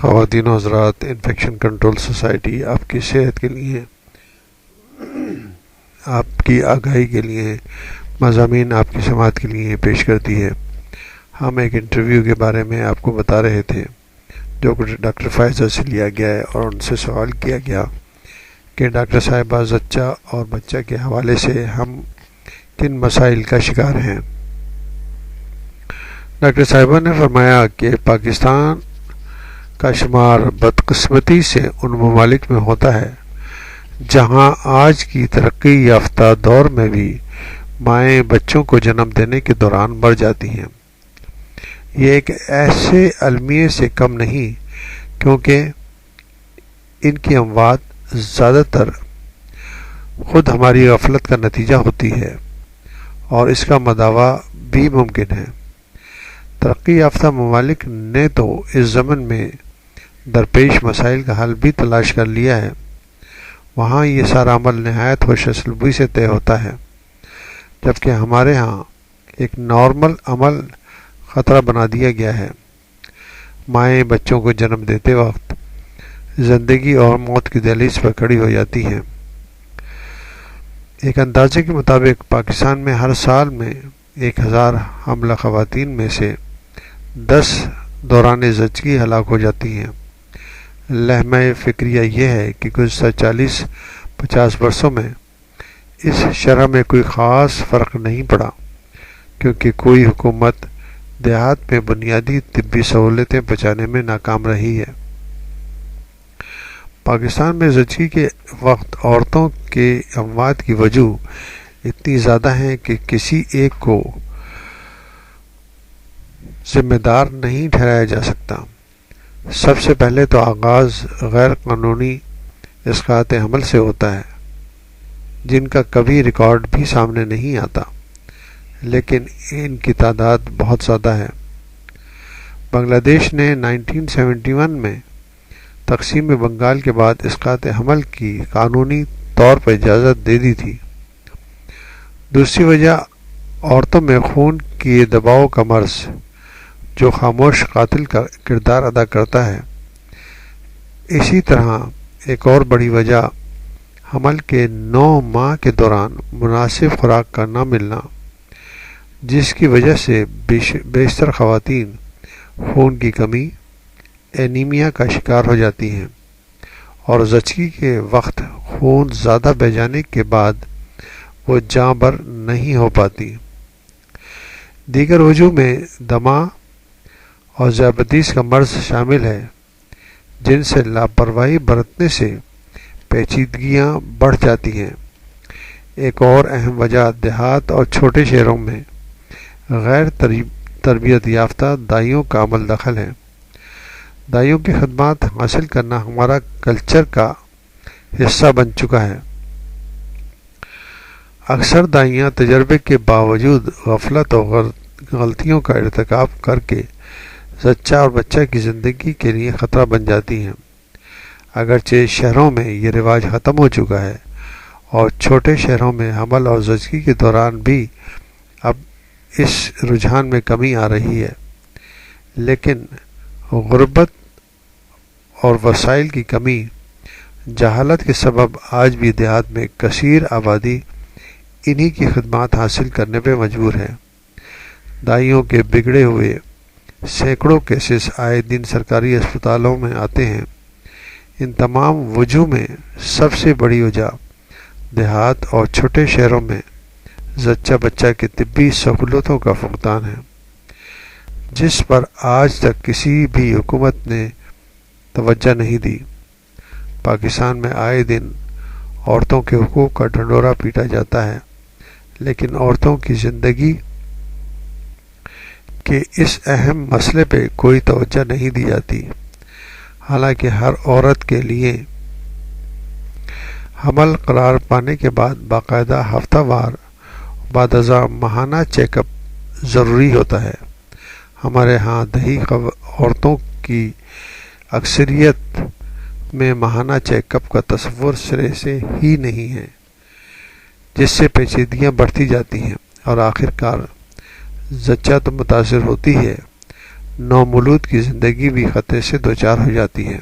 خواتین و حضرات، انفیکشن کنٹرول سوسائٹی آپ کی صحت کے لیے، آپ کی آگاہی کے لیے مضامین آپ کی سماعت کے لیے پیش کرتی ہے۔ ہم ایک انٹرویو کے بارے میں آپ کو بتا رہے تھے جو ڈاکٹر فائزہ سے لیا گیا ہے، اور ان سے سوال کیا گیا کہ ڈاکٹر صاحبہ، زچہ اور بچہ کے حوالے سے ہم کن مسائل کا شکار ہیں؟ ڈاکٹر صاحبہ نے فرمایا کہ پاکستان کا شمار بدقسمتی سے ان ممالک میں ہوتا ہے جہاں آج کی ترقی یافتہ دور میں بھی مائیں بچوں کو جنم دینے کے دوران مر جاتی ہیں۔ یہ ایک ایسے المیے سے کم نہیں، کیونکہ ان کی اموات زیادہ تر خود ہماری غفلت کا نتیجہ ہوتی ہے، اور اس کا مداوع بھی ممکن ہے۔ ترقی یافتہ ممالک نے تو اس ضمن میں درپیش مسائل کا حل بھی تلاش کر لیا ہے۔ وہاں یہ سارا عمل نہایت ہوش اسلوبی سے طے ہوتا ہے، جبکہ ہمارے ہاں ایک نارمل عمل خطرہ بنا دیا گیا ہے۔ مائیں بچوں کو جنم دیتے وقت زندگی اور موت کی دہلیز پر کھڑی ہو جاتی ہیں۔ ایک اندازے کے مطابق پاکستان میں ہر سال میں 1000 حاملہ خواتین میں سے 10 دوران زچگی ہلاک ہو جاتی ہیں۔ لہمہ فکریہ یہ ہے کہ گزشتہ 40-50 برسوں میں اس شرح میں کوئی خاص فرق نہیں پڑا، کیونکہ کوئی حکومت دیہات میں بنیادی طبی سہولتیں پہنچانے میں ناکام رہی ہے۔ پاکستان میں زچگی کے وقت عورتوں کے اموات کی وجوہ اتنی زیادہ ہیں کہ کسی ایک کو ذمہ دار نہیں ٹھہرایا جا سکتا۔ سب سے پہلے تو آغاز غیر قانونی اسقاط حمل سے ہوتا ہے، جن کا کبھی ریکارڈ بھی سامنے نہیں آتا، لیکن ان کی تعداد بہت زیادہ ہے۔ بنگلہ دیش نے 1971 میں تقسیم بنگال کے بعد اسقاط حمل کی قانونی طور پر اجازت دے دی تھی۔ دوسری وجہ عورتوں میں خون کے دباؤ کا مرض، جو خاموش قاتل کا کردار ادا کرتا ہے۔ اسی طرح ایک اور بڑی وجہ حمل کے 9 ماہ کے دوران مناسب خوراک کا نہ ملنا، جس کی وجہ سے بیشتر خواتین خون کی کمی، اینیمیا کا شکار ہو جاتی ہیں، اور زچگی کے وقت خون زیادہ بہہ جانے کے بعد وہ جاں بر نہیں ہو پاتی۔ دیگر وجوہ میں دمہ اور ذیابیطس کا مرض شامل ہے، جن سے لاپرواہی برتنے سے پیچیدگیاں بڑھ جاتی ہیں۔ ایک اور اہم وجہ دیہات اور چھوٹے شہروں میں غیر تربیت یافتہ دائیوں کا عمل دخل ہے۔ دائیوں کی خدمات حاصل کرنا ہمارا کلچر کا حصہ بن چکا ہے۔ اکثر دائیاں تجربے کے باوجود غفلت اور غلطیوں کا ارتکاب کر کے زچہ اور بچہ کی زندگی کے لیے خطرہ بن جاتی ہیں۔ اگرچہ شہروں میں یہ رواج ختم ہو چکا ہے، اور چھوٹے شہروں میں حمل اور زچگی کے دوران بھی اب اس رجحان میں کمی آ رہی ہے، لیکن غربت اور وسائل کی کمی، جہالت کے سبب آج بھی دیہات میں کثیر آبادی انہی کی خدمات حاصل کرنے پہ مجبور ہے۔ دائیوں کے بگڑے ہوئے سینکڑوں کیسز آئے دن سرکاری اسپتالوں میں آتے ہیں۔ ان تمام وجوہ میں سب سے بڑی وجہ دیہات اور چھوٹے شہروں میں زچہ بچہ کے طبی سہولتوں کا فقدان ہے، جس پر آج تک کسی بھی حکومت نے توجہ نہیں دی۔ پاکستان میں آئے دن عورتوں کے حقوق کا ڈھنڈورا پیٹا جاتا ہے، لیکن عورتوں کی زندگی کہ اس اہم مسئلے پہ کوئی توجہ نہیں دی جاتی۔ حالانکہ ہر عورت کے لیے حمل قرار پانے کے بعد باقاعدہ ہفتہ وار بعد ازاں ماہانہ چیک اپ ضروری ہوتا ہے۔ ہمارے ہاں دیہی عورتوں کی اکثریت میں ماہانہ چیک اپ کا تصور سرے سے ہی نہیں ہے، جس سے پیچیدگیاں بڑھتی جاتی ہیں، اور آخر کار زچہ تو متاثر ہوتی ہے، نومولود کی زندگی بھی خطرے سے دوچار ہو جاتی ہے۔